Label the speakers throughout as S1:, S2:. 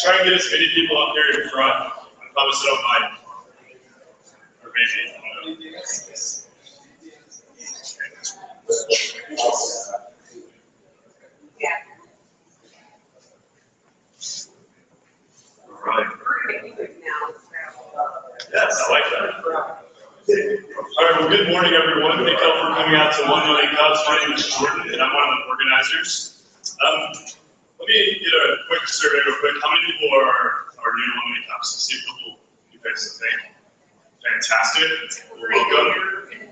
S1: try and get as many people up here in front. I promise I don't mind. Or maybe, I don't know.
S2: Yeah.
S1: All right.
S2: We're going to be now.
S1: Yes, I like that. All right, well, good morning, everyone. Thank you all for coming out to 1 Million Cubs. My name is Jordan, and I'm one of the organizers. Let me get a quick survey real quick. How many people are new to 1 Million Cubs? Let's see a couple new faces. Fantastic. Welcome.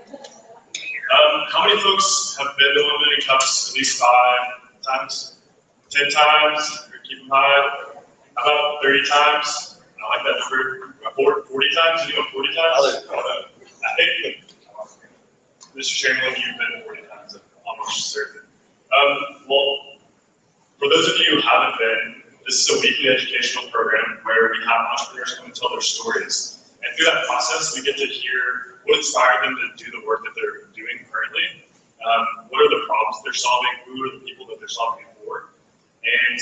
S1: How many folks have been to 1 Million Cubs at least 5 times? 10 times? Keep them high. How about 30 times? I like that number. 40 times? Anyone 40 times? I think, Mr. Chamberlain, you've been 40 times. I'm almost certain. Well, for those of you who haven't been, this is a weekly educational program where we have entrepreneurs come and tell their stories. And through that process, we get to hear what inspired them to do the work that they're doing currently. What are the problems they're solving? Who are the people that they're solving it for? And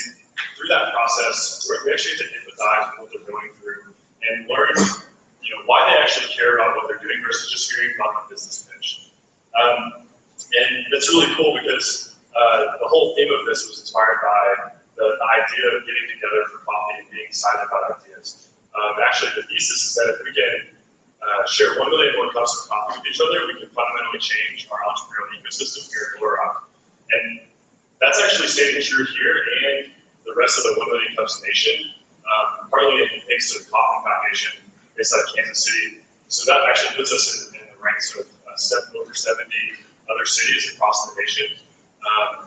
S1: through that process, we actually get to empathize with what they're going through and learn, why they actually care about what they're doing versus just hearing about the business pitch. And it's really cool because the whole theme of this was inspired by the idea of getting together for coffee and being excited about ideas. Actually, the thesis is that if we can share 1 million more cups of coffee with each other, we can fundamentally change our entrepreneurial ecosystem here at Little Rock. And that's actually staying true here and the rest of the 1 Million Cups Nation, partly thanks to the Coffee Foundation based out of Kansas City. So that actually puts us in the ranks of over 70 other cities across the nation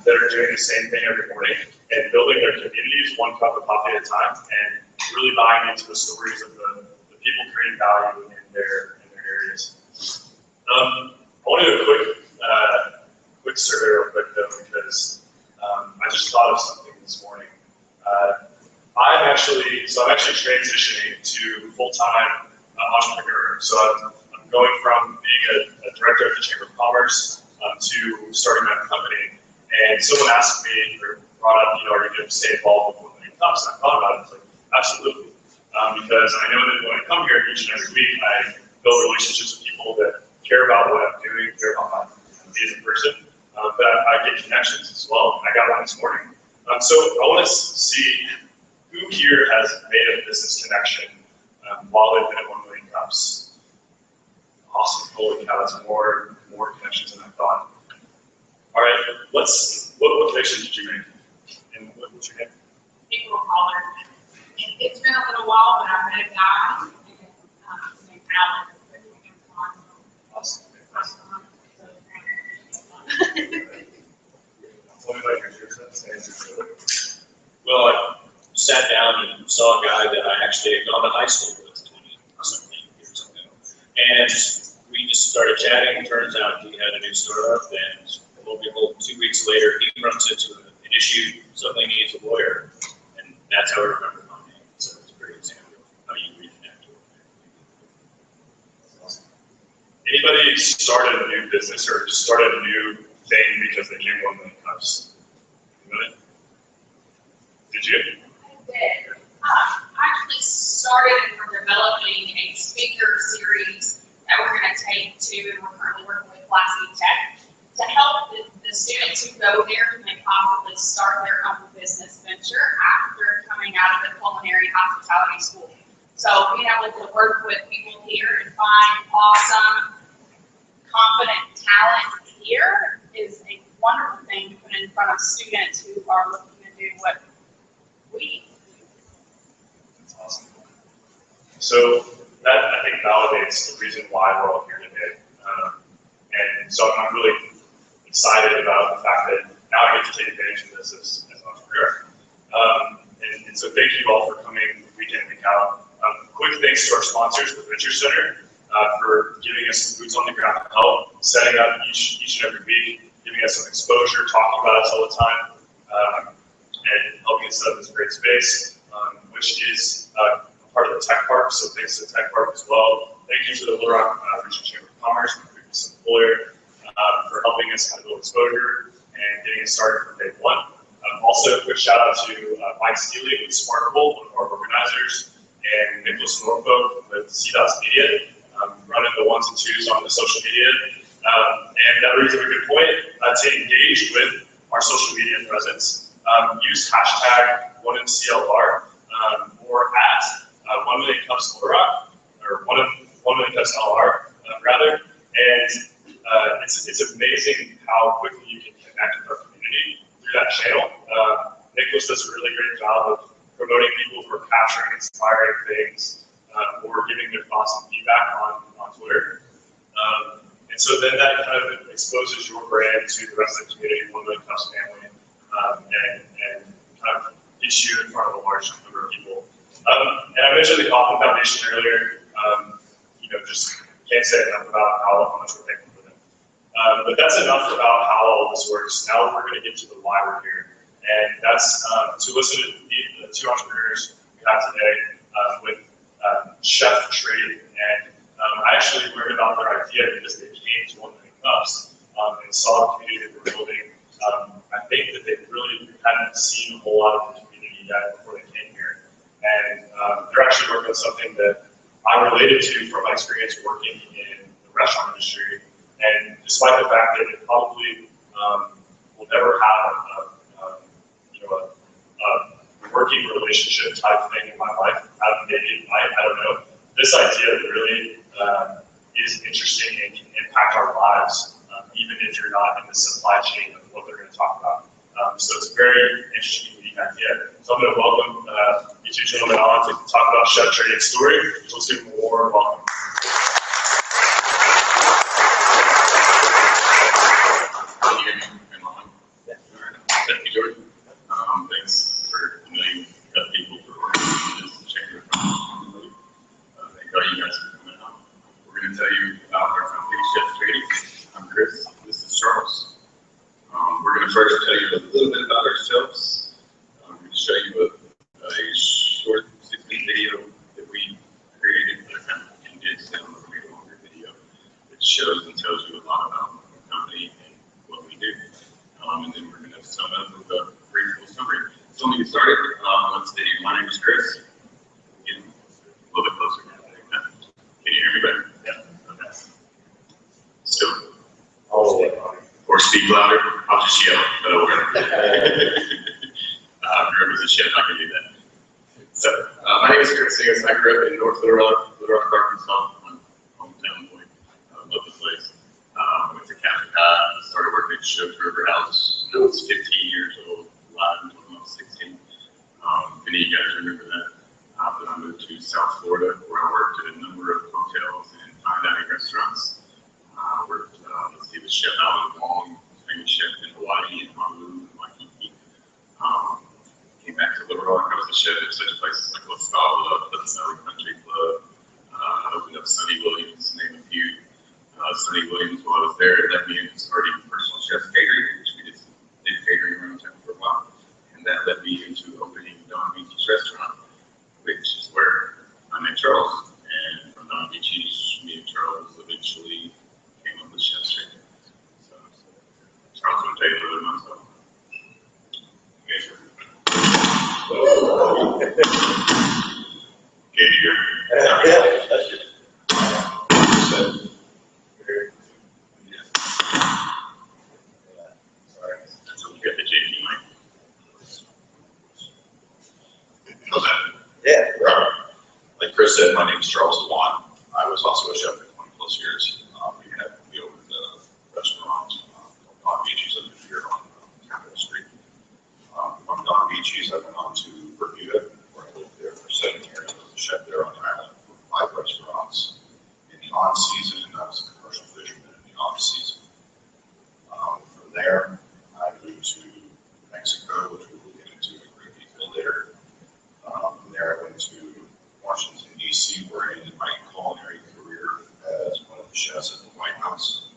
S1: that are doing the same thing every morning and building their communities 1 cup of coffee at a time and really buying into the stories of the people creating value in their areas. I want to do a quick survey real quick though, because I just thought of something this morning. I'm actually transitioning to full-time entrepreneur. So I'm going from being a director at the Chamber of Commerce to starting my own company. And someone asked me or brought up, are you going to stay involved with 1 Million Cups? And I thought about it. I was like, absolutely. Because I know that when I come here each and every week, I build relationships with people that care about what I'm doing, care about me as a person. But I get connections as well. I got one this morning. So I want to see who here has made a business connection while they've been at 1 Million Cups. Awesome. Holy cow, that's more connections than I thought. All right, what connection did you make? And what's your name?
S2: April Pollard. It's been a little while, but I met a guy named Alan.
S1: Awesome.
S3: Well, I sat down and saw a guy that I actually had gone to high school with 20-something years ago. And we just started chatting. Turns out he had a new startup, and lo and behold, 2 weeks later, he runs into an issue, suddenly needs a lawyer. And that's how I remember my name. So it's a great example of how you reconnect.
S1: Awesome. Anybody started a new business or started a new thing because they came 1 Million Cups? Really? Did you?
S2: I did. I actually started and we're developing a speaker series that we're going to take to, and we're currently working with Classy Tech to help the students who go there who may possibly start their own business venture after coming out of the culinary hospitality school. So being able to work with people here and find awesome, confident talent here is a wonderful thing to put in front of students who are looking to do what we do.
S1: That's awesome. So that, I think, validates the reason why we're all here today. And so I'm really excited about the fact that now I get to take advantage of this as an entrepreneur. And so thank you all for coming week in, week out. Quick thanks to our sponsors, the Venture Center, for giving us some boots on the ground help, setting up each and every week, giving us some exposure, talking about us all the time, and helping us set up this great space, which is part of the Tech Park. So thanks to the Tech Park as well. Thank you to the Little Rock Regional Chamber of Commerce, my previous employer, for helping us have a little exposure and getting us started from day 1. Also, a quick shout out to Mike Steely with Smartable, one of our organizers, and Nicholas Norfolk with CDOT's Media, running the ones and twos on the social media. And that brings up a good point to engage with our social media presence. Use hashtag 1MCLR or at 1 Million Cups Little Rock, or 1 Million Cups LR, rather. And it's amazing how quickly you can connect with our community through that channel. Nicholas does a really great job of promoting people who are capturing inspiring things or giving their thoughts and feedback on Twitter. And so then that kind of exposes your brand to the rest of the community, 1 Million Cups family, and kind of gets you in front of a large number of people. And I mentioned the Kauffman Foundation earlier. Just can't say enough about how much we're thankful for them. But that's enough about how all this works. Now we're going to get to the why we're here. And that's to listen to the two entrepreneurs we have today with Chef Trade. And I actually learned about their idea because they came to 1 Million Cups and saw the community that we're building. I think that they really hadn't seen a whole lot of the community yet before they came here. And they're actually working on something that I related to from my experience working in the restaurant industry. And despite the fact that it probably will never have a working relationship type thing in my life, maybe, I don't know. This idea really is interesting and can impact our lives, even if you're not in the supply chain of what they're going to talk about. So it's a very interesting, unique idea. So I'm going to welcome you two gentlemen on to talk about Chef Trade's story. So let's do more. Welcome.
S4: Thank you, Jordan. Thanks for a million people for organizing this chamber. Thank all you guys for coming out. We're going to tell you about our company, Chef Trade. I'm Chris. This is Charles. We're going to first tell you a little bit about ourselves. I'm going to show you a short 16 video that we created, but kind of condensed down to a longer video that shows and tells you a lot about our company and what we do. And then we're going to sum up with a brief little summary. So let me get started. Let's see. My name is Chris. Get a little bit closer. Can you hear me better? Yeah. Okay. Still. Or speak louder. I'll just yell. But whoever's a chef, I can do that. So my name is Chris Singus. I grew up in North Little Rock, Arkansas. I'm hometown boy. I love the place. Went to Catholic High, started working at Shows River House when I was 15 years old, live until I was 16. If any of you guys remember that. Then I moved to South Florida, where I worked at a number of hotels and fine dining restaurants. I worked, with Chef Alan Wong, famous chef in Hawaii and Honolulu and Waikiki. Came back to Little Rock. I was a chef at such places like La Scala, the Sally Country Club. I opened up Sonny Williams, to name a few. Sonny Williams, while I was there, led me into starting personal chef catering, which we did catering around town for a while. And that led me into opening Don Beachy's restaurant, which is where I met Charles. And from Don Beachy's, me and Charles eventually came up with Chef Trade. So Charles will tell you a little bit about myself. Can you hear me?
S5: Yeah, that's good.
S4: Sorry. So we got the JP mic. How's that?
S5: Yeah, right.
S6: Like Chris said, my name is Charles Dewan. I was also a chef for 20 plus years. We opened a restaurant called Don Beachy's up here on Capitol Street. From Don Beachy's, I went on to Bermuda, where I lived there for 7 years. I was a chef there on the island for 5 restaurants. In the on-season, I was a commercial fisherman in the off-season. From there, I moved to Mexico, which we will get into in great detail later. From there, I went to Washington, D.C., where I ended my culinary career as one of the chefs at the White House.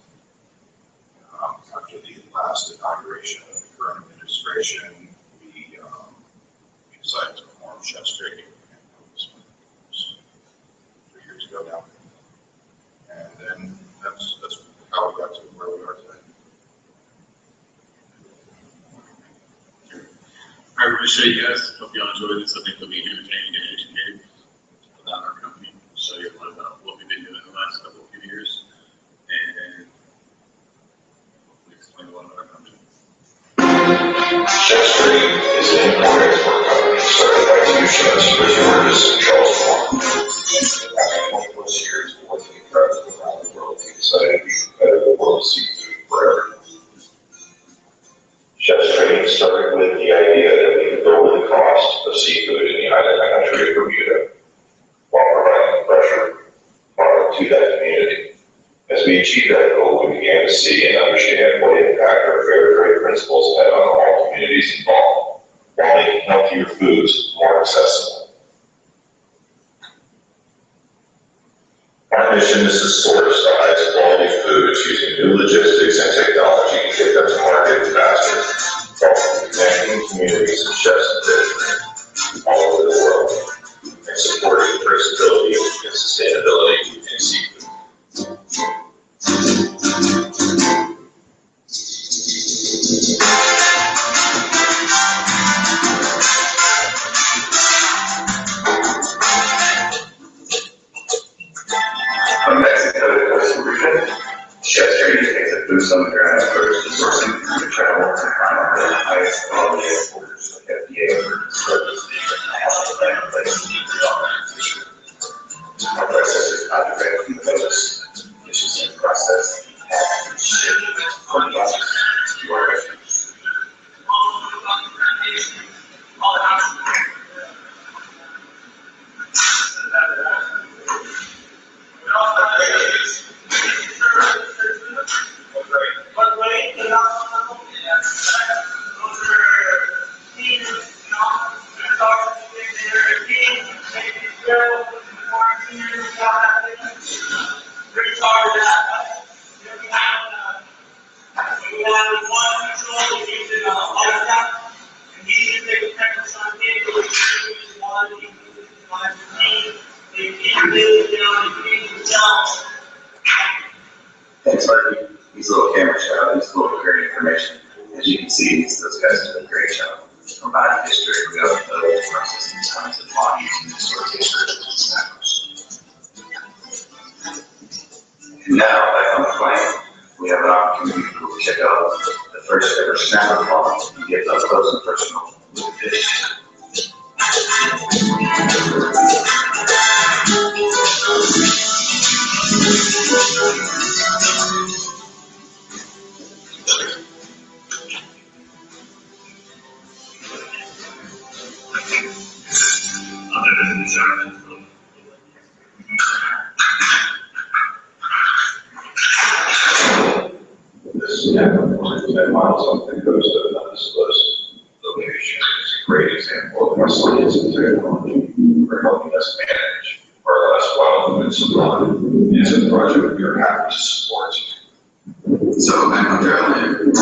S6: After the last inauguration of the current administration, we decided to form Chef's Trade. It was 3 years ago now. And then that's how we got to where we are today.
S4: to show you guys. Hope y'all enjoy this. I think it'll be entertaining and educating about our company. Show you a lot about what we've been doing the last couple of years, and hopefully explain a lot about our company.
S5: Chef Street is an import-export company started by two chefs, Chris Burgess and Charles Long. After 20+ years of working in restaurants around the world, we decided we should better the world of seafood for everyone. Chef Street started with the idea that we could lower the cost of seafood in the island country of Bermuda while providing fresher product to that community. As we achieved that goal, we began to see and understand what impact our fair trade principles had on all communities involved, while making healthier foods more accessible. Our mission is to source the highest quality foods using new logistics and technology to get them to market faster, while connecting communities of chefs and fishermen all over the world, and supporting traceability and sustainability in seafood. From Mexico to Costa Rica, Chef Street takes a boots on the ground approach to sourcing to travel and find the highest quality exporters of FDA approved services and have the better place to keep it on that issue. Our processors hydrate from the notice, efficiency process, and ship from the office to our restaurants. Thanks, Marky. These little camera shots, these little great information. As you can see, those guys do a great job. From body history, we have the processing tons of bodies and source history of snappers. And now, back on the plane, we have an opportunity to check out the first ever snapper farm and get up close and personal with the fish. This network is 10 miles off the coast of an undisclosed location. It's a great example of our science and technology for helping us manage our less wild food supply. It's a project we are happy to support. So I'm on Carolyn.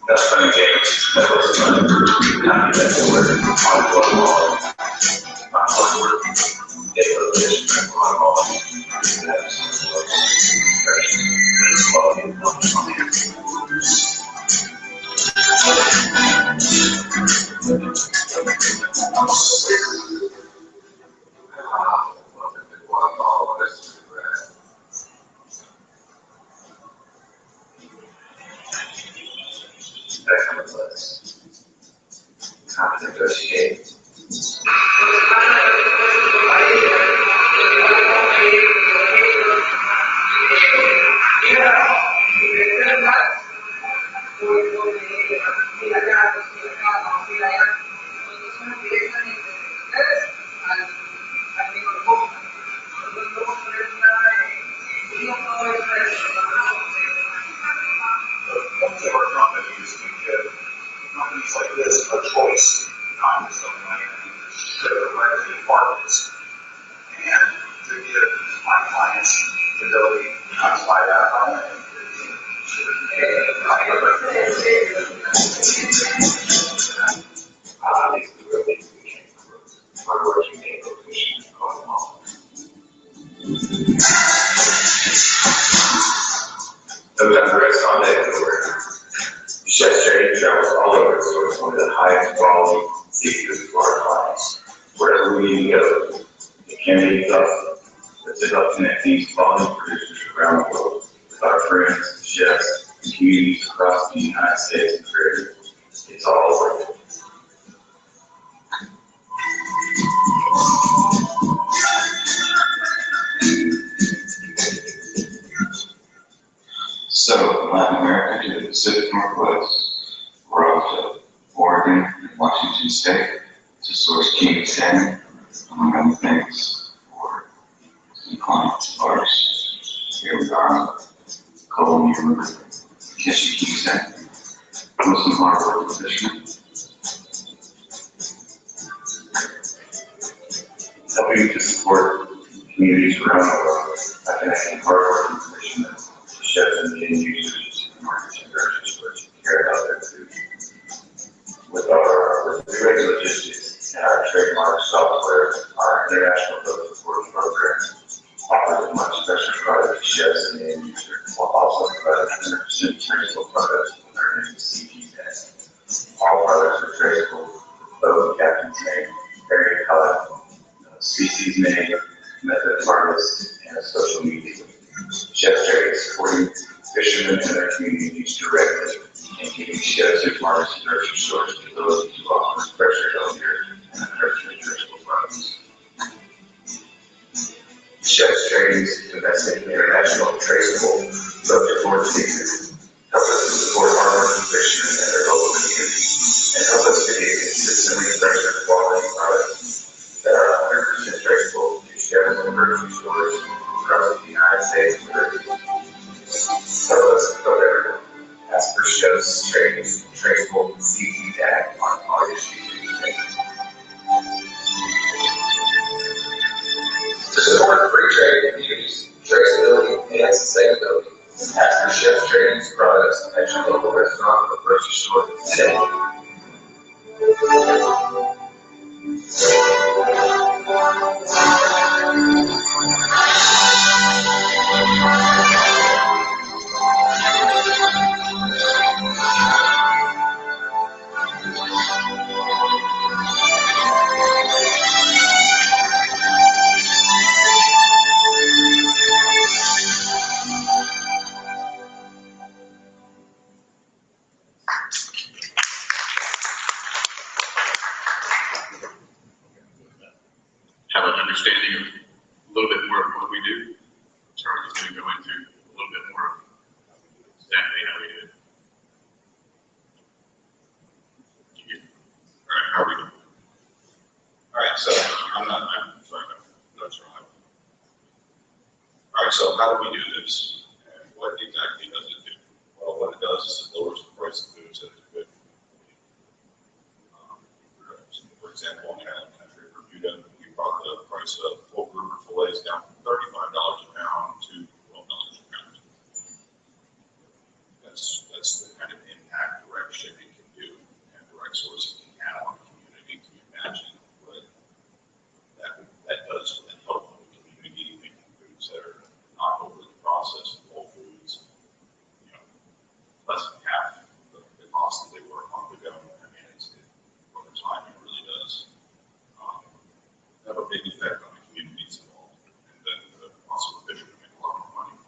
S5: That's fun and games. That was fun. Happy that they were on Guatemala. Not fun work. They were fishing in Guatemala. Time to negotiate. Companies like this a choice, not just something like that, partners, and to give my clients the ability not to buy that home. November is Sunday, Chef Street travels all over the we need to go. It can be tough. It's about connecting quality producers around the world with our friends, chefs, and communities across the United States and Caribbean. It's all worth it.
S7: So, Latin America to the Pacific Northwest, we're off to Oregon and Washington State to source king salmon, among other things, for some clients of ours. Here we are, Columbia River, catching king salmon. Most of our local fishermen.
S5: Helping to support communities around the world by connecting hardworking fishermen, chefs, and the end users, markets, and grocery stores to carry out their food. With regular logistics and our trademark software, our international food support program offers a much special product to chefs and the end user, while also providing 100% traceable products with our new CP tag. All products are traceable with both captain's name, area code, species name, method of harvest, and a social media. Chef Cherry is supporting fishermen and their communities directly and giving chefs, supermarkets, and grocery stores the ability to offer fresher, healthier, and 100% traceable products. Chef Cherry's domestic and international traceable subject board season help us to support farmers and fishermen and their local community, and help us to get consistently fresher quality products that are 100% traceable to chefs and grocery stores across the United States and Caribbean. Help us to everyone. Ask for Chef's Cherry's traceable CP tag on all your shoes. To support free trade communities, traceability, and sustainability, ask for Chef's Cherry's products at your local restaurant or grocery store today.
S4: Have an understanding of a little bit more of what we do. Charles is going to go into a little bit more of exactly how we do it. All right, how are we doing?
S6: All right, so I'm sorry, no, that's wrong. All right, so how do we do this? And what exactly does it do? Well, what it does is it lowers the price of foods that is good. For example, in Island Country, Bermuda, we brought the price of full grouper fillets down from $35 a pound to $12 a pound. That's the kind of impact direct shipping can do and direct sourcing can have on the community. Can you imagine what that does for the health of the community, making foods that are not overly processed, whole foods, less than half the cost that they were on the go. I mean, over time, it really does have a big effect on the communities involved, and then also the fishermen make a lot more money.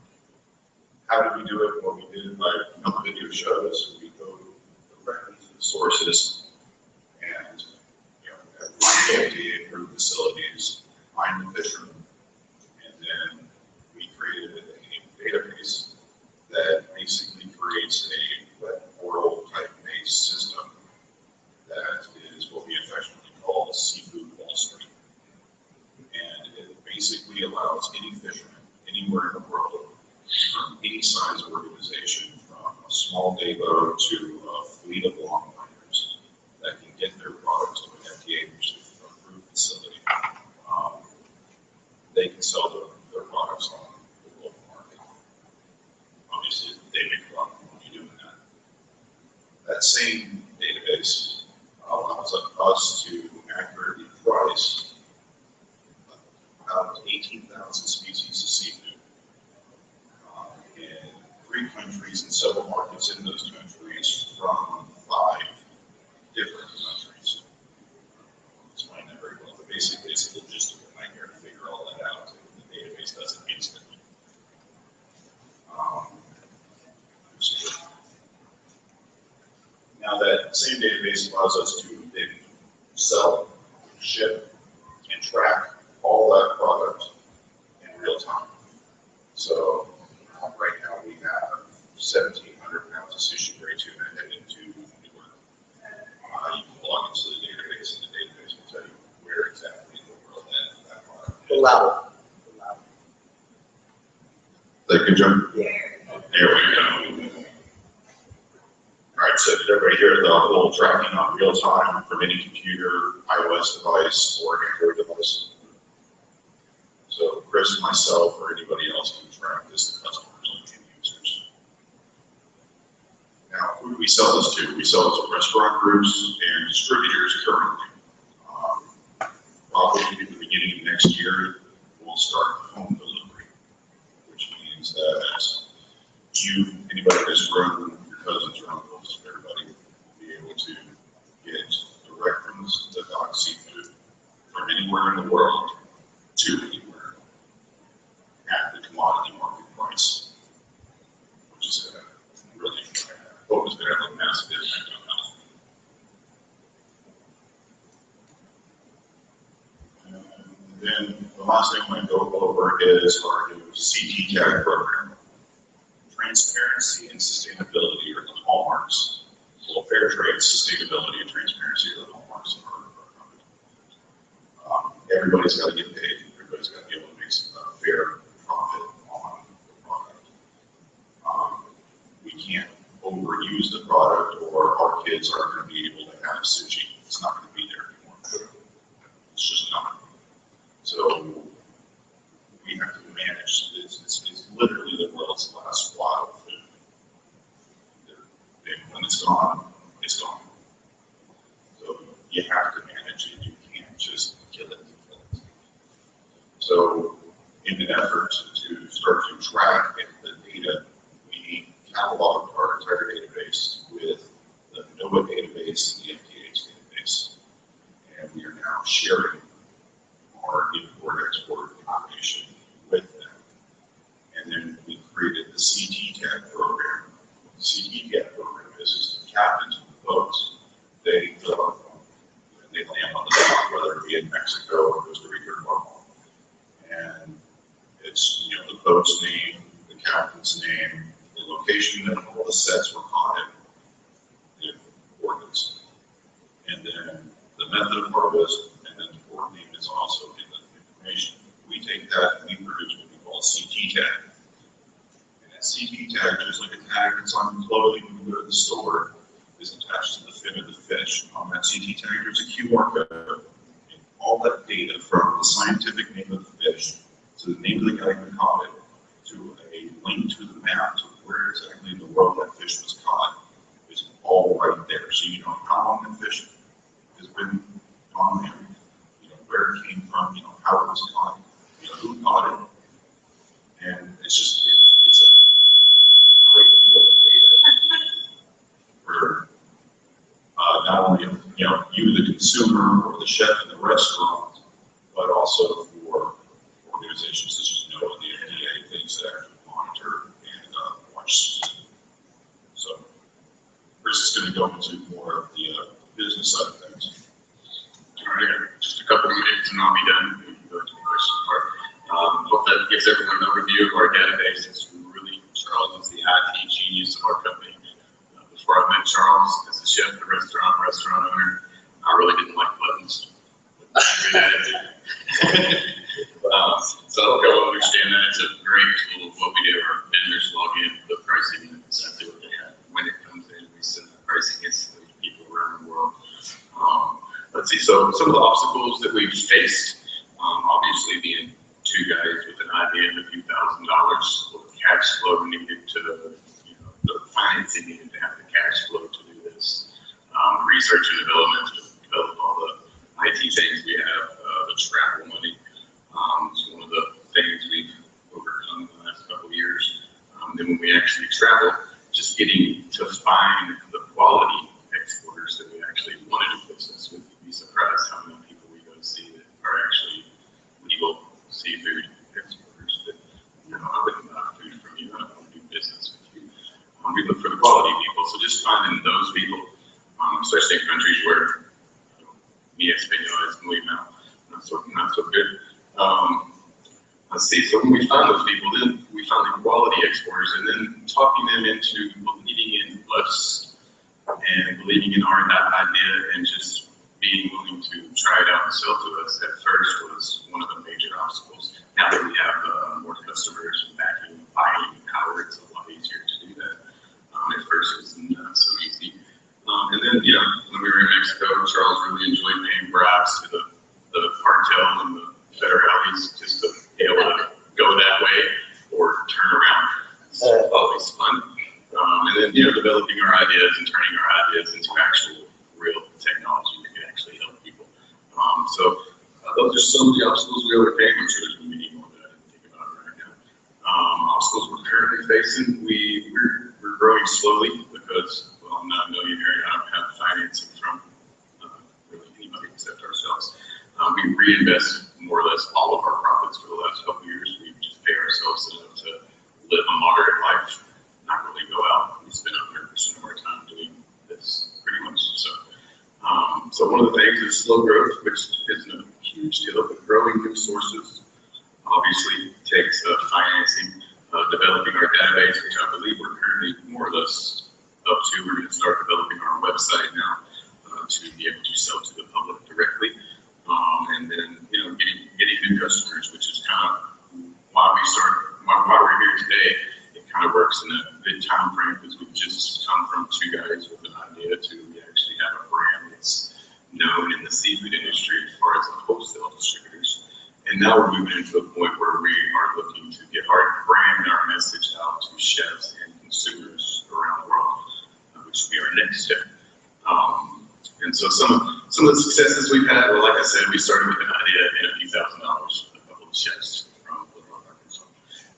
S6: How do we do it? What we did, like the video shows, we go directly to the sources and at FDA-approved facilities, find the fishermen, and then we created a database that basically creates a web portal type based system that is what we affectionately call Seafood Wall Street. And it basically allows any fisherman anywhere in the world, from any size organization, from a small day boat to a fleet of longliners, that can get their products to an FDA-approved facility. They can sell their products on the global market. Obviously, they make a lot of money doing that. That same database allows us to accurately price about 18,000 species of seafood in 3 countries and several markets in those countries from 5 different countries. I'll explain that very well, but basically it's That same database allows us to then sell, ship, and track all that product in real time. So right now we have 1,700 pounds of sushi berry tuna headed to Newark. You can log into the database, and the database will tell you where exactly in the world that product is.
S8: Level.
S6: That good, John?
S8: Yeah.
S6: There we go. All right, so did everybody hear the whole tracking on real time from any computer, iOS device, or Android device? So Chris, myself, or anybody else can track this to customers and end users. Now, who do we sell this to? We sell it to restaurant groups and distributors currently. Probably at the beginning of next year, we'll start home delivery, which means that anybody in this room, your cousins or uncles, everybody will be able to get direct from the Dock Seafood from anywhere in the world to anywhere at the commodity market price, which is really what was going to have a massive impact on us. Then the last thing I'm going to go over is our new CT tag program. Transparency and sustainability are the hallmarks. Well, fair trade, sustainability, and transparency are the hallmarks of our company. Everybody's got to get paid. Everybody's got to be able to make some fair profit on the product. We can't overuse the product, or our kids aren't going to be able to have sushi. It's not going to be there anymore. It's just not. So we have to manage this. It's literally the world's last wild food. And when it's gone, it's gone. So you have to manage it. You can't just kill it. So in an effort to start to track the data, we cataloged our entire database with the NOAA database and the FDA's database. And we are now sharing our import-export information with them. And then we created the CT tag program. What the CT tag program is the captains of the boats, they fill out, they land on the dock, whether it be in Mexico or Costa Rica or Guatemala. And it's, the boat's name, the captain's name, the location that all the sets were caught in ordnance. And then the method of harvest, and then the port name is also in the information. We take that and we produce what we call a CT tag. And that CT tag, just like a tag that's on your clothing when you go to the store, is attached to the fin of the fish. On that CT tag, there's a QR code. And all that data from the scientific name of the fish to the name of the guy who caught it to a link to the map to where exactly in the world that fish was caught is all right there. So you know how long the fish has been on there, where it came from, how it was caught, who caught it. And it's just, it's a great deal of data for not only, you, the consumer, or the chef in the restaurant, but also for organizations such as NOAA, the FDA, things that actually monitor and watch. So Chris is going to go into more of the business side of things.
S4: All right, just a couple of minutes and I'll be done. We can go to the question part. Hope that gives everyone an overview of our database. It's really, Charles is the IT genius of our company. Before I met Charles as a chef, a restaurant owner, I really didn't like buttons. Good attitude. So go understand that. It's a great tool of what we do. Our vendors log in, put pricing in exactly what they have. When it comes in, we send that pricing instantly to people around the world. Let's see, so some of the obstacles that we've faced, obviously being two guys with an idea and a few $1,000s, with cash flow needed to, the financing needed to have the cash flow to do this. Research and development to develop all the IT things we have, the travel money. It's one of the things we've overcome in the last couple of years. Then when we actually travel, just getting to find the quality exporters that we actually want to do business with. You'd be surprised how many people we go see that are actually legal seafood exporters that, I wouldn't buy food from you, I don't want to do business with you. We look for the quality people, so just finding those people. So so when we found those people, then we found the quality exporters, and then talking them into believing in us and believing in our idea and just being willing to try it out and sell to us at first was one of the major obstacles. Now that we have more customers and backing and buying power, it's a lot easier to do that. At first, it was not so easy. And then, you know, when we were in Mexico, Charles really enjoyed paying bribes to the cartel and the federales just to be able to go that way or turn around. So it's always fun. And then, you know, developing our ideas and turning our ideas into actual real technology that can actually help people. Those are some of the obstacles we overcame. I'm sure there's going to be more that I didn't think about right now. Obstacles we're currently facing, we're growing slowly because, well, I'm not a millionaire and I don't have financing from really anybody except ourselves. We reinvest more or less all of our profits for the last couple of years. We just pay ourselves enough to live a moderate life, not really go out. We spend 100% of our time doing this pretty much. So one of the things is slow growth, which isn't a huge deal, but growing new sources obviously takes financing, developing our database, which I believe we're currently more or less up to. We're going to start developing our website now to be able to sell to the public directly. And then, you know, getting new customers, which is kind of why we're here today. It kind of works in a good time frame because we've just come from two guys with an idea to we actually have a brand that's known in the seafood industry as far as the wholesale distributors. And now we're moving into a point where we are looking to get our brand and our message out to chefs and consumers around the world, which will be our next step. And so some of the successes we've had, well, like I said, we started with an idea and a few $1,000 with a couple of chefs from Little Rock, Arkansas.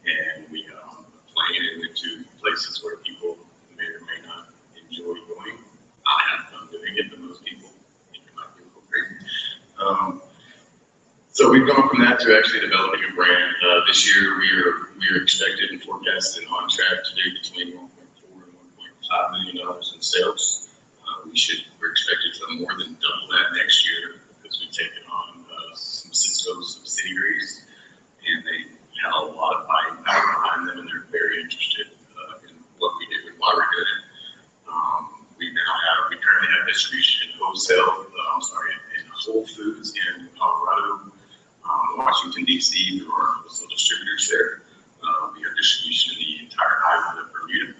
S4: And we planned it into places where people may or may not enjoy going. I have fun doing it, but most people think it might be a little crazy. So we've gone from that to actually developing a brand. This year we are expected and forecasted and on track to do between $1.4 and $1.5 million in sales. We're expected to more than double that next year because we've taken on some Cisco subsidiaries, and they have a lot of buying power behind them, and they're very interested in what we do and why we're doing it. We currently have distribution in in Whole Foods in Colorado, Washington, D.C. through our wholesale distributors there. We have distribution in the entire island of Bermuda.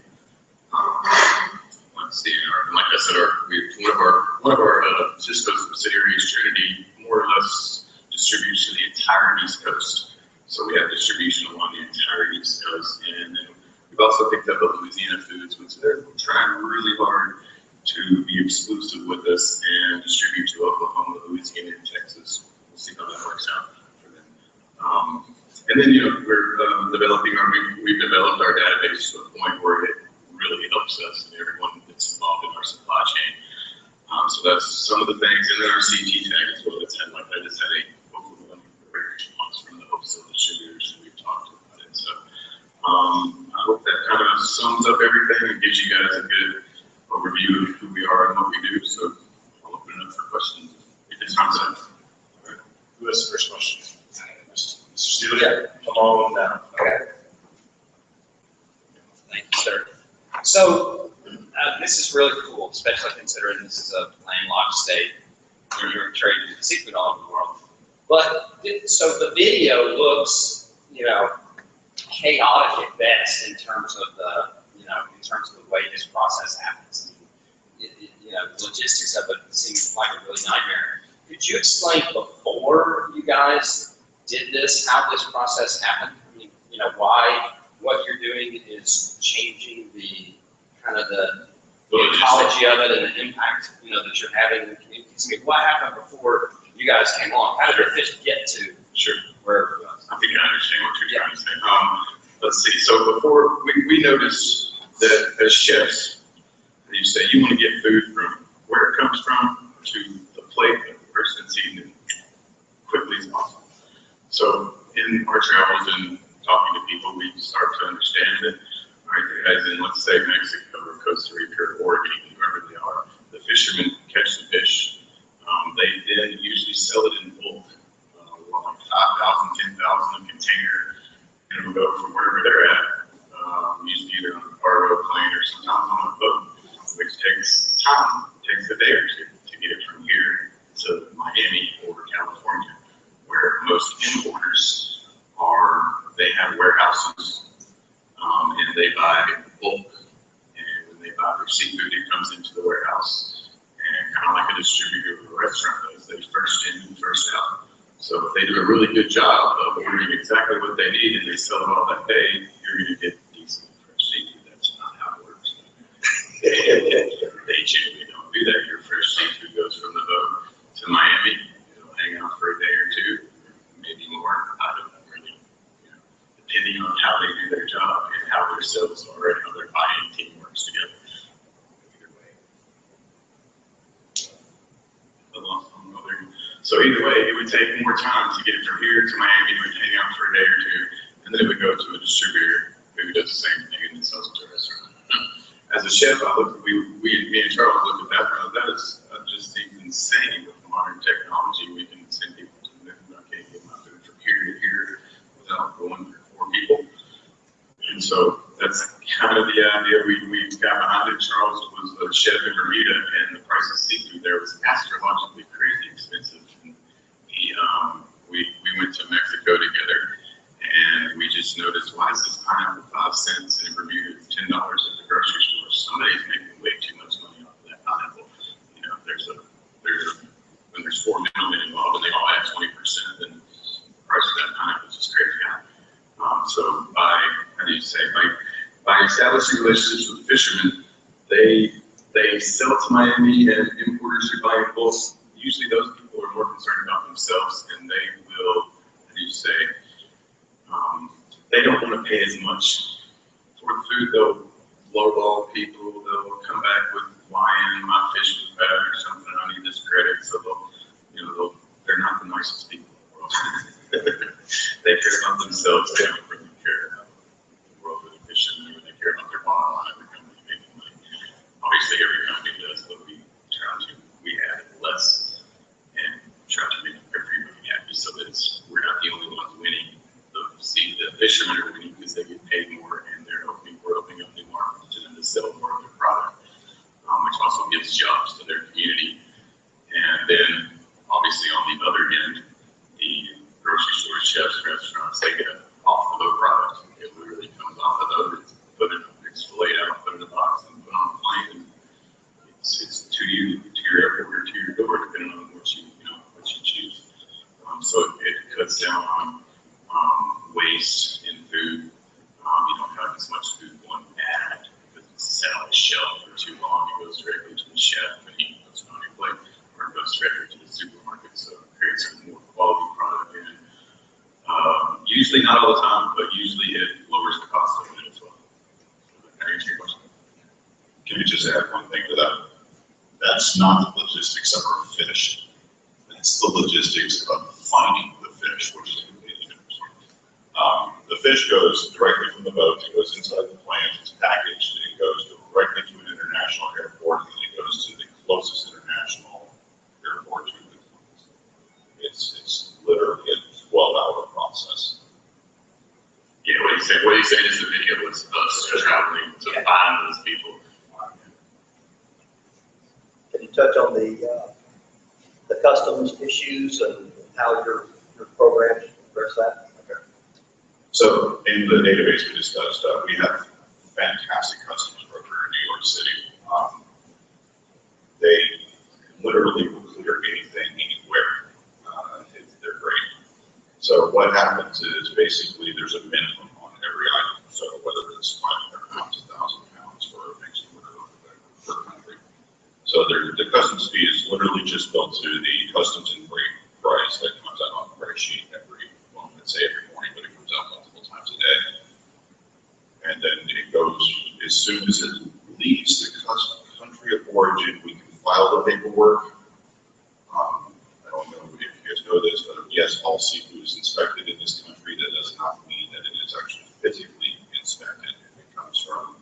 S4: Let's see, like I said, one of our Cisco subsidiaries, Trinity, more or less distributes to the entire East Coast. So we have distribution along the entire East Coast, and then we've also picked up a Louisiana Foods, which they're trying really hard to be exclusive with us and distribute to Oklahoma, Louisiana, and Texas. We'll see how that works out for them. And then, you know, we've developed our database to a point where it really helps us and everyone that's involved in our supply chain. So that's some of the things. And then our CT tag as well. I just had a overwhelming response from the wholesale distributors, and we've talked about it. So I hope that kind of sums up everything and gives you guys a good overview of who we are and what we do. So I'll open it up for questions if it's not done.
S1: Who has the first question? Mr. Steele? Yeah. Come on down. Okay.
S8: Thank you, sir. So this is really cool, especially considering this is a landlocked state where you're trading seafood all over the world. But so the video looks, you know, chaotic at best in terms of the way this process happens. You know, the logistics of it seems like a really nightmare. Could you explain before you guys did this, how this process happened? I mean, you know, why what you're doing is changing the kind of the ecology of it and the impact, you know, that you're having in the communities. I mean, what happened before you guys came along? How did your fish get to where?
S4: I think I understand what you're trying to say. Let's see. So before we noticed that as chefs, you say you want to get food from where it comes from to the plate of the person that's eating it quickly as possible. So in our travels and talking to people, we start to understand that, all right, guys in, let's say, Mexico or Costa Rica or Oregon, wherever they are, the fishermen catch the fish. They then usually sell it in bulk, like 5,000, 10,000 a container. time. It takes a day or two to get it from here to Miami or California, where most importers they have warehouses, and they buy bulk. And when they buy their seafood, it comes into the warehouse. And kind of like a distributor of a restaurant does, they first in and first out. So if they do a really good job of ordering exactly what they need and they sell it all that day, you're going to get decent fresh seafood. That's not how it works. They generally don't do that. Your fresh seafood goes from the boat to Miami. It'll hang out for a day or two, maybe more. I don't know, really, depending on how they do their job and how their sales are and how their buying team works together. So either way, it would take more time to get it from here to Miami, it would hang out for a day or two, and then it would go to a distributor who does the same thing and then sells it to a restaurant. As a chef, me and Charles looked at that, that just seems insane with modern technology. We can send people to the moon. I can't get my food from here to here without going through 4 people. And so that's kind of the idea we got behind it. Charles was a chef in Bermuda, and the price of seafood there was astrologically crazy expensive. And we went to Mexico together, and we just noticed, why is this pineapple 5 cents in Bermuda? It's $10 at the grocery store. Somebody's making way too much money off of that pineapple. When there's 4 middlemen involved and they all add 20%, then the price of that pineapple is just crazy high. So by establishing relationships with fishermen, they sell to Miami, and importers who buy in bulk, usually those people are more concerned about themselves, and they will, they don't want to pay as much for the food. They'll lowball people. They'll come back with wine, my fish was bad or something, I need this credit. So they're not the nicest people in the world. They care about themselves. They don't really care about the world of the fishermen. They care about their bottom line, the company making money. Obviously, every company does, but we add less and try to make everybody happy so that we're not the only ones winning. The fishermen are winning because they get paid more, and we're opening up new markets to them to sell more of their product, which also gives jobs to their community. And then, obviously, on the other end, the grocery store chefs, restaurants, they get off the boat product. It literally comes off the boat, it's filleted out, put in a box, and put on a plane. And it's to your airport or to your door, depending on what you choose. So it cuts down on waste in food. You don't have as much food going bad because it's sat on the shelf for too long. It goes directly to the chef and he puts it on your plate, or it goes directly to the supermarket. So it creates a more quality product. And usually not all the time, but usually it lowers the cost of it as well. Can I answer your question?
S6: Can you just add one thing to that? That's not the logistics of our fish. That's the logistics of finding the fish, which is completely different. The fish goes directly from the boat, it goes inside the plant, it's packaged, it goes directly to an international airport, and it goes to the closest international airport to the plant. It's literally a 12-hour process.
S4: Yeah, what you say is the video was us traveling to find those people.
S9: Can you touch on the customs issues and how your programs address that? Okay.
S6: So in the database we discussed, we have fantastic customs broker in New York City. They literally will clear anything anywhere. They're great. So what happens is basically there's a minimum on every item. So whether it's 500 pounds, 1,000 pounds for a mixed order per country. So the customs fee is literally just built to the customs and freight price that comes out on the price sheet every morning, but it comes out multiple times a day. And then it goes, as soon as it leaves the country of origin, we can file the paperwork. I don't know if you guys know this, but yes, all seafood is inspected in this country. That does not mean that it is actually physically inspected. If it comes from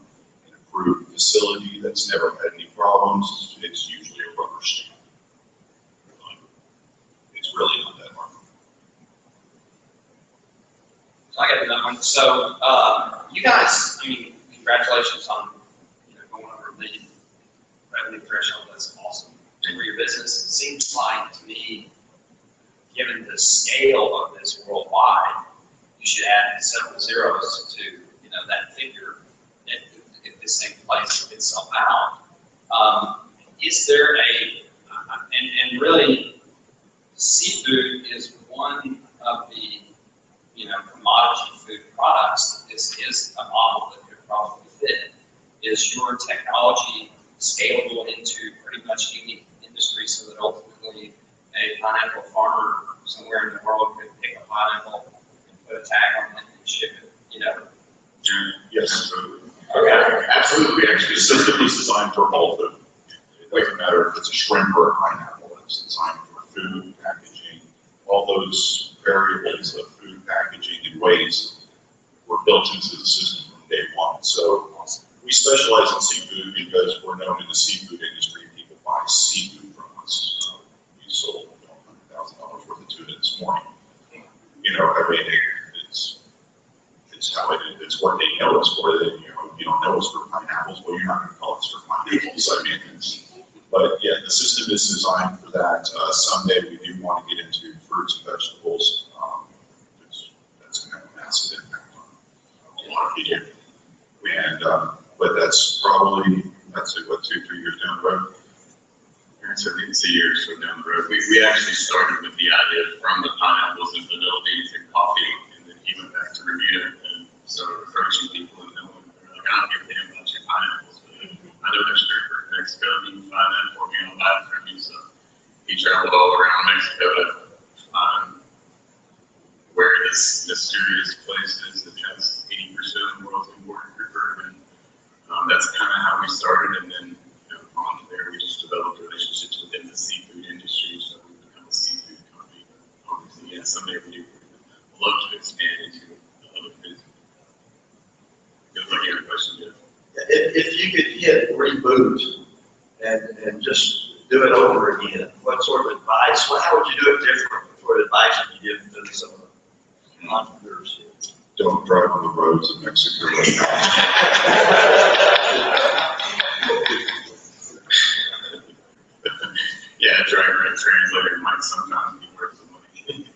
S6: an approved facility that's never had any problems, it's usually a rubber stamp. It's really not that hard.
S8: So I got another one. So you guys, congratulations on going over $1 million revenue threshold, that's awesome for your business. It seems like to me, given the scale of this worldwide, you should add several zeros to, that figure if this thing plays itself out. Is there and really, seafood is one of the, commodity food products that this is a model that could probably fit. Is your technology scalable into pretty much any industry so that ultimately a pineapple farmer somewhere in the world could pick a pineapple and put a tag on it and ship it,
S6: Yes, absolutely.
S8: Okay.
S6: Absolutely. Actually, the system is designed for all food. It doesn't matter if it's a shrimp or a pineapple. It's designed for food, packaging, all those variables of food, packaging, and waste were built into the system from day one. So we specialize in seafood because we're known in the seafood industry. People buy seafood from us. We sold $100,000 worth of tuna this morning. It's how it's what they know us for. That you don't know us for pineapples. Well, you're not going to call us for pineapples. But yeah, the system is designed for that. Someday we do want to get into fruits and vegetables. That's going to have a massive impact on a lot of people. And but that's probably, I'd say, 2-3 years down the road.
S4: So it's a year or so down the road. We actually started with the idea from the pineapples and vanilla beans and coffee, and then he went back to Bermuda and started approaching people and knowing, I don't give a damn about your pineapples, but I know there's stripper in Mexico, you can find that for me, I'll buy it from you. So he traveled all around Mexico to find where this mysterious place is that has 80% of the world's imported stripper, and that's kind of how we started, and then on there, we just developed relationships within the seafood industry, so we become a seafood company. But obviously, yeah, someday we would love to expand into other foods. Good luck, your question, Jeff.
S9: If you could hit reboot and just do it over again, what sort of advice, how would you do it different? What sort of advice would you give to some of the entrepreneurs?
S6: Don't drive on the roads of Mexico right now.
S4: Yeah, driver and translator might sometimes be worth the money.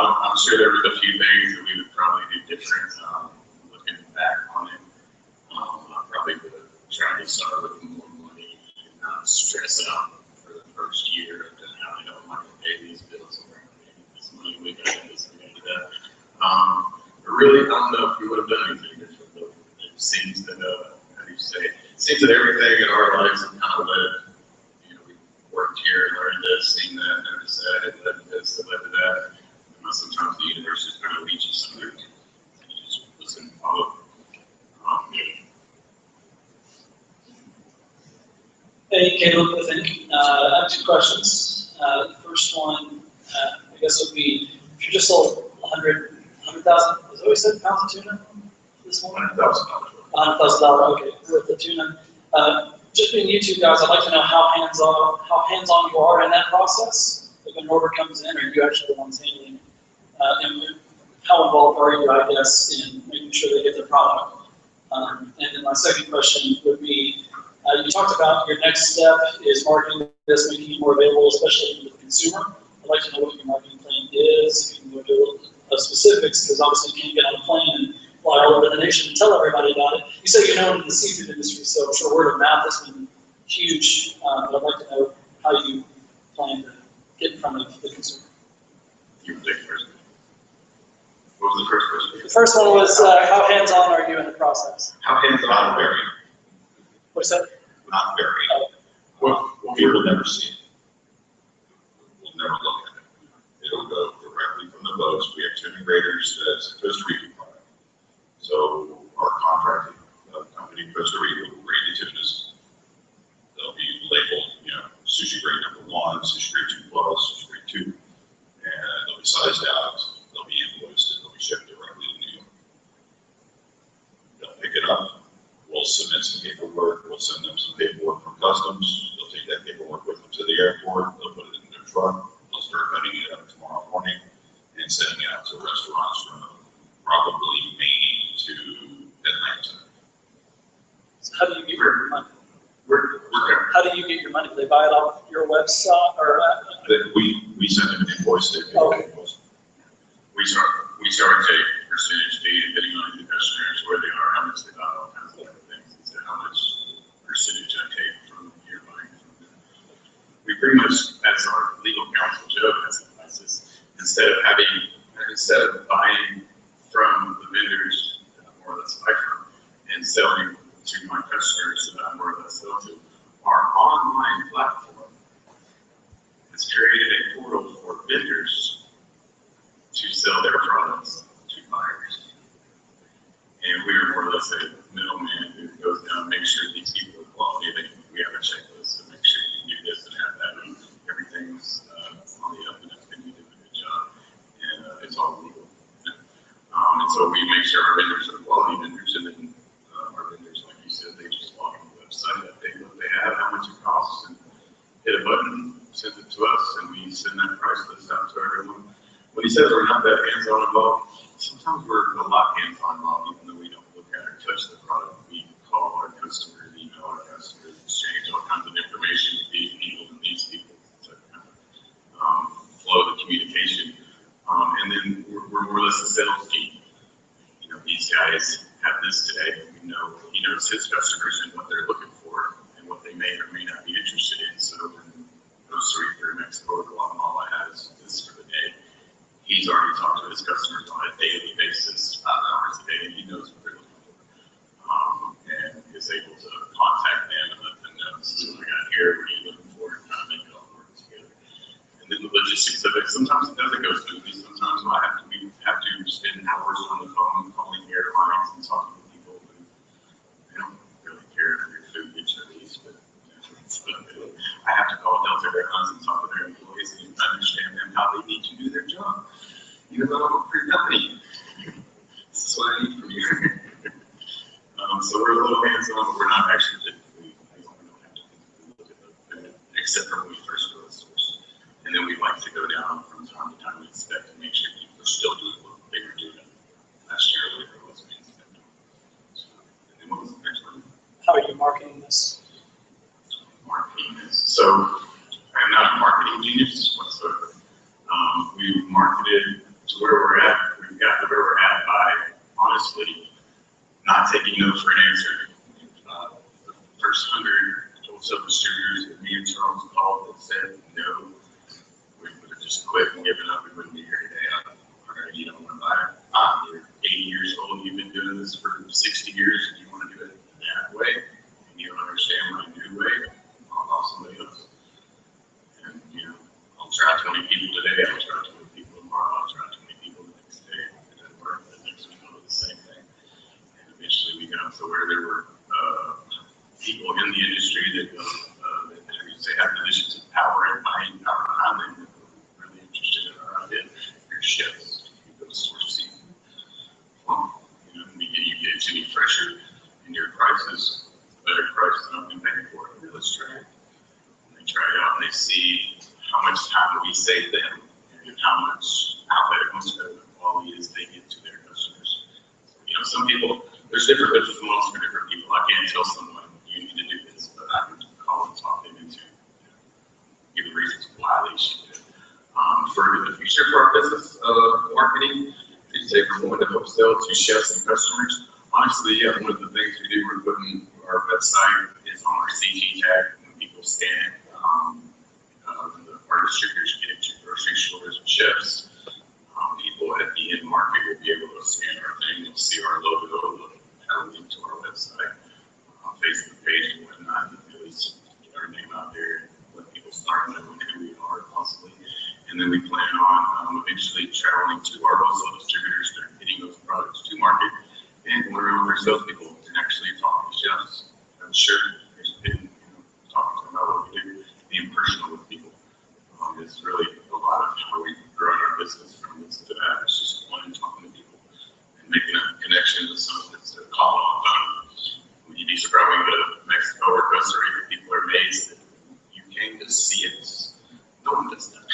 S4: I'm sure there was a few things that we would probably do different, looking back on it. I probably would have tried to start with more money and not stress out for the first year of how I'm going to pay these bills and where I'm going to get this money, we got this, we got that. But really, I don't know if we would have done anything different, but it seems that, how do you say, it seems that everything in our lives have kind of led, we worked here, learned this, seen that, noticed that, it led to this, it led to that. Sometimes the universe just kind of leads you somewhere, and you just listen and follow.
S10: Hey, Caleb, I think. I have two questions. The first one, I guess would be, if you just sold 100,000, is that what you said, pounds of tuna this morning?
S6: $100,000.
S10: $100,000, okay, with the tuna. Just being you two guys, I'd like to know how hands-on you are in that process. If an order comes in, are you actually the ones handling it? And how involved are you, I guess, in making sure they get their product? And then my second question would be, you talked about your next step is marketing this, making it more available, especially to the consumer. I'd like to know what your marketing plan is. You can go do specifics, because obviously you can't get on a plane and fly all over the nation and tell everybody about it. You say you're known in the seafood industry, so I'm sure word of mouth has been huge, but I'd like to know how you plan to get in front of the consumer.
S6: You can take first. What was the first question?
S10: The first one was, how hands-on are you in the process?
S6: How hands-on? Not very.
S10: What's that?
S6: Not very. Well, people never see it. We'll never look at it. It'll go directly from the boats. We have tuna graders that's a Costa Rica product. So our contracting company in Costa Rica will grade the tunas. They'll be labeled, sushi grade #1, sushi grade 2+, sushi grade 2, and they'll be sized out. They'll be invoiced and they'll be shipped directly to New York. They'll pick it up. We'll submit some paperwork. We'll send them some paperwork from customs. They'll take that paperwork with them to the airport. They'll put it in their truck. They'll start cutting it up tomorrow morning and sending it out to restaurants from probably Maine to Atlanta.
S10: get your money? Do they buy it off your website or?
S6: That we send them an invoice, they pay
S10: Okay.
S6: the invoice. We charge a percentage fee depending on the customers, where they are, how much they buy, all kinds of different things, as to how much percentage I take from your money from them. We pretty much, as our legal counsel Joe has advices, instead of buying from the vendors that I more or less buy from and selling to my customers that I more or less sell to, our online platform has created a portal for vendors to sell their products to buyers. And we are more or less a middleman who goes down and makes sure these people are quality. We have a checklist to make sure you can do this and have that, and everything's on the up and up, and you do a good job. And it's all legal. And so we make sure our vendors are quality vendors, and then our vendors, like you said, they just log on the website, update what they have, how much it costs, and hit a button, send it to us, and we send that price list out to everyone. When he says we're not that hands-on involved, sometimes we're a lot hands-on involved, even though we don't look at or touch the product. We call our customers, email our customers, exchange all kinds of information with these people and these people to kind of flow the communication. And then we're more or less a sales team. You know, these guys have this today. We know he knows his customers and what they're looking for and what they may or may not be interested in. So when grocery for Mexico or Guatemala has this for the day, he's already talked to his customers on a daily basis, 5 hours a day, and he knows what they're looking for. And is able to contact them and let them know, this is what I got here, what are you looking for, and kind of make it all work together. And then the logistics of it, sometimes it doesn't go smoothly, sometimes we have to spend hours on the phone calling airlines and talking to people who they don't really care if your food gets released, but I have to call Delta Airlines and talk to their employees and understand them how they need to do their job. Even though I'm a free company. This is what I need from you. So we're a little hands-on, but we're not actually we don't have to look at the except for when we first go to the source. And then we like to go down from time to time and inspect and make sure people are still doing what they were doing last year, whatever it was we inspected. And then what was the next one?
S10: How are you marketing this?
S6: Marketing this. So I'm not a marketing genius whatsoever. We've marketed to where we're at. We've got to where we're at by honestly not taking no for an answer. The first 100 wholesale distributors that me and Charles called that said no, we would have just quit and given up. We wouldn't be here today. All right, you don't want to buy it. You're 80 years old. You've been doing this for 60 years, and you want to do it that way, and you don't understand my new way. I'll call somebody else. And I'll try 20 people today. I'll try 20 people tomorrow. I'll try 20 people the next day. It doesn't work. The next week I'll do the same thing. And eventually we got to where there were people in the industry that have positions of power and buying power behind them that were really interested in our idea. Your chefs, you go to source season. You get too much pressure in your prices, better price than I've been paying for it. Let's try it. And they try it out and they see how much time we save them and how much better quality is they get to their customers. Some people, there's different business models for different people. I can't tell someone you need to do this, but I can call and talk them into give the reasons why they should do it. For the future for our business marketing, we say from going to wholesale to chefs and customers. Honestly, one of the things we do, we're putting our website is on our CG tag when people scan it. Our distributors get into grocery stores and chefs. People at the end market will be able to scan our thing. You'll see our logo, have a link to our website, Facebook page and whatnot. At least get our name out there and let people start knowing who we are possibly. And then we plan on eventually traveling to our wholesale distributors that are getting those products to market and going around with our salespeople and actually talking to chefs. I'm sure there's been talking to them about what we do, being personal with people. It's really a lot of how we've grown our business from this to that. It's just one and talking to people and making a connection with someone instead of calling on the phone. You'd be surprised when you go to Mexico or Costa Rica, people are amazed that you came to see us. No one does that.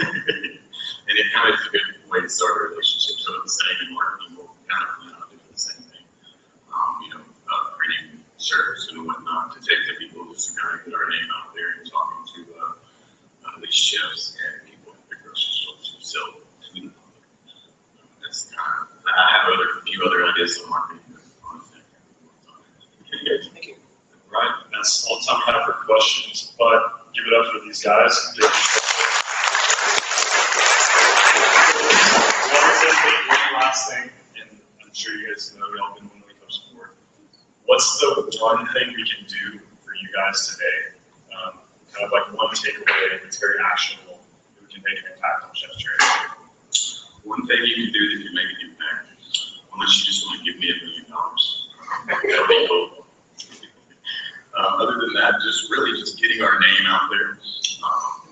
S6: And it kind of is a good way to start a relationship. So the same in marketing, we'll kind of do the same thing. Printing shirts and whatnot to take the people to just to kind of get our name out there and talking to the chefs and people at the grocery stores who sell tuna. That's kind of, I have a few other ideas on marketing.
S10: Thank you.
S1: Right, that's all the time we have for questions, but give it up for these guys. One last thing, and I'm sure you guys know y'all been when it comes forward. What's the one thing we can do for you guys today? Kind of like one takeaway that's very actionable that we can make an impact on Chef's Charity.
S6: One thing you can do that can make an impact, unless you just want to give me $1 million. That'd be cool. Other than that, just really just getting our name out there.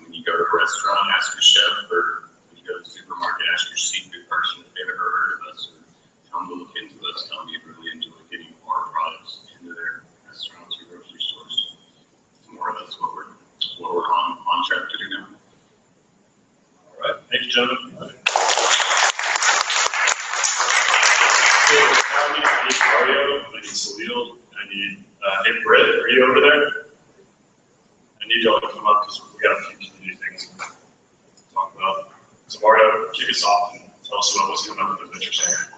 S6: When you go to a restaurant, ask your chef, or when you go to the supermarket, ask your seafood person if they've ever heard of us, or tell them to look into us. Tell them you really enjoy getting our products into their restaurants or grocery stores. More or less what we're on track to do now.
S1: All right, thank you, gentlemen. I need Mario, I need Salil, I need, hey Britt, are you over there? I need y'all to come up because we got a few community things to talk about. So Mario, kick us off and tell us about what's coming up with the Venture Center.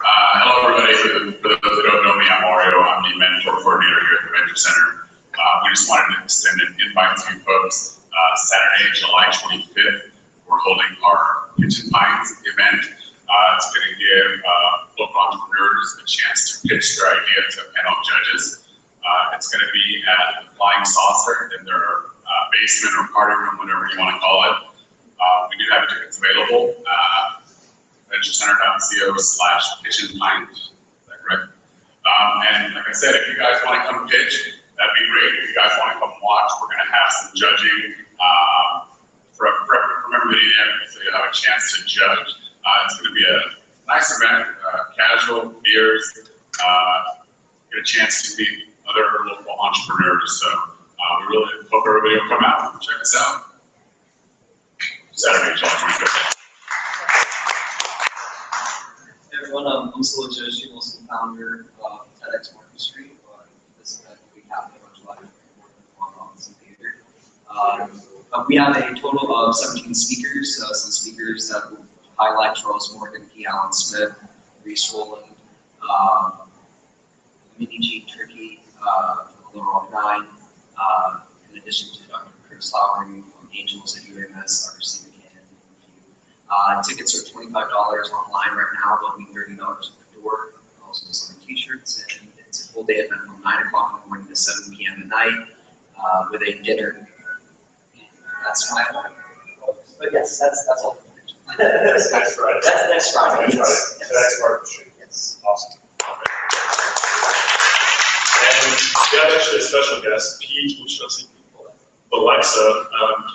S6: Hello everybody, for those that don't know me, I'm Mario, I'm the mentor coordinator here at the Venture Center. We just wanted to extend an invite to you folks. Saturday, July 25th, we're holding our Pitch and Pines event. It's going to give local entrepreneurs a chance to pitch their idea to a panel of judges. It's going to be at the Flying Saucer in their basement or party room, whatever you want to call it. We do have tickets available. VentureCenter.co/pitch and pines. Is that correct? And like I said, if you guys want to come pitch, that'd be great. If you guys want to come watch, we're going to have some judging from everybody in, so you'll have a chance to judge. It's going to be a nice event, casual, beers, get a chance to meet other local entrepreneurs. So we really hope everybody will come out and check us out. Saturday, July 25th.
S11: Hey everyone, I'm Salil Joshi, Wilson founder of TEDx Market Street. This event will be happening on July 24th in St. Peter. We have a total of 17 speakers, some speakers that will highlight Charles Morgan, P. Allen Smith, Reese Rowland, Minnie G. Turkey from Little Rock 9, in addition to Dr. Chris Lowry from Angels at UMS, Dr. Steve McCann. Tickets are $25 online right now, they'll be $30 at the door. Also some t-shirts, and it's a full day event from 9 o'clock in the morning to 7 p.m. at night with a dinner. That's my one. But yes, that's all.
S1: That's next Friday.
S11: That's next Friday.
S1: Next Friday.
S11: Yes.
S1: That's partnership.
S11: Yes.
S1: Awesome. And we have actually a special guest, Pete, which doesn't Alexa,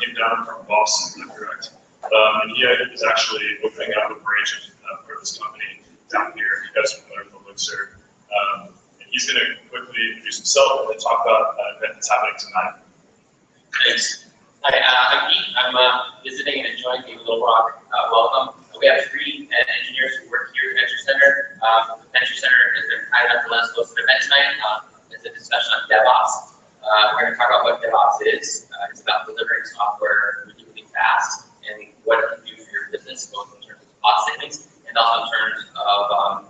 S1: came down from Boston, is that correct? And he is actually opening up a branch for this company down here. You guys are familiar with Elixir. And he's going to quickly introduce himself and talk about an event that's happening tonight.
S12: Thanks. Hi, I'm Pete. I'm visiting and enjoying the Little Rock. Welcome. We have 3 engineers who work here at Venture Center. The Venture Center has been kind enough to let us host an event tonight. It's a discussion on DevOps. We're going to talk about what DevOps is. It's about delivering software really fast and what it can do for your business, both in terms of cost savings and also in terms of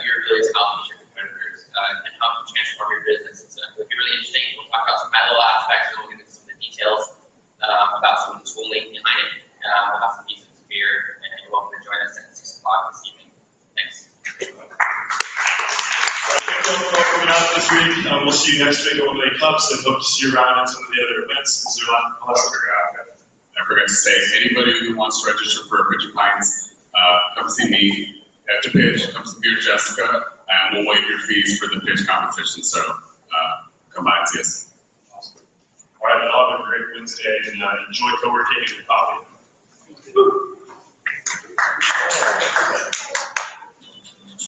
S12: your ability to outreach your competitors and how to transform your business. So it'll be really interesting. We'll talk about some high-level aspects and we'll get into some of the details about some of the tooling behind it. We'll have some pieces of beer, and you're welcome to join us at 6 o'clock this evening. Thanks.
S1: Thank you all for coming out this week. We'll see you next week at One Day Cups and hope to see you around at some of the other events. Is there
S6: I forgot to say, anybody who wants to register for Pitch and Pines, come see me at the pitch, come see me or Jessica, and we'll waive your fees for the pitch competition. So come by and see us.
S1: Awesome. All right, y'all have a great Wednesday and enjoy co-working and coffee.